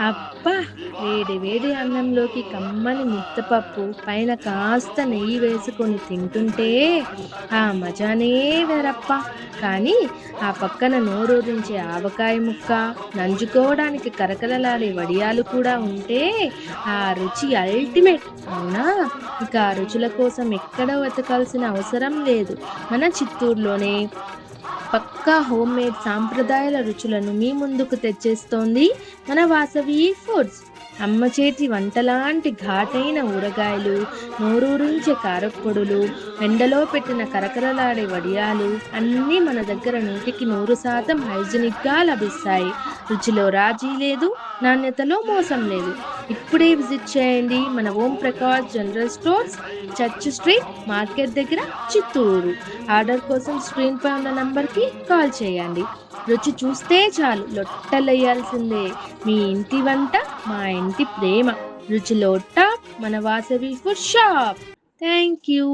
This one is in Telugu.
అబ్బా! వేడి వేడి అన్నంలోకి కమ్మని ముద్దపప్పు, పైన కాస్త నెయ్యి వేసుకొని తింటుంటే ఆ మజానే వేరప్పా! కానీ ఆ పక్కన నోరూరించే ఆవకాయ ముక్క, నంజుకోవడానికి కరకరలాడే వడియాలు కూడా ఉంటే ఆ రుచి అల్టిమేట్. అవునా? ఇక ఆ రుచుల కోసం ఎక్కడ వెతకాల్సిన అవసరం లేదు. మన చిత్తూరులోనే పక్కా హోమ్‌మేడ్ సాంప్రదాయాల రుచులను మీ ముందుకు తెచ్చేస్తోంది మన వాసవి ఫుడ్స్. అమ్మ చేతి వంటలాంటి ఘాటైన ఊరగాయలు, నోరూరించే కారప్పొడులు, ఎండలో పెట్టిన కరకరలాడే వడియాలు అన్నీ మన దగ్గర 100% హైజీనిక్‌గా లభిస్తాయి. రుచిలో రాజీ లేదు, నాణ్యతలో మోసం లేదు. ఇప్పుడే విజిట్ చేయండి మన Om Prakash general stores, church street, market దగ్గర, చిత్తూరు. ఆర్డర్ కోసం స్క్రీన్‌పై ఉన్న నంబర్‌కి కాల్ చేయండి. రుచి చూస్తే చాలు లొట్టలేయాల్సిందే. మీ ఇంటి వంట మా ఇంటి ప్రేమ. రుచిలో టాప్ మన Vasavi food shop. Thank you.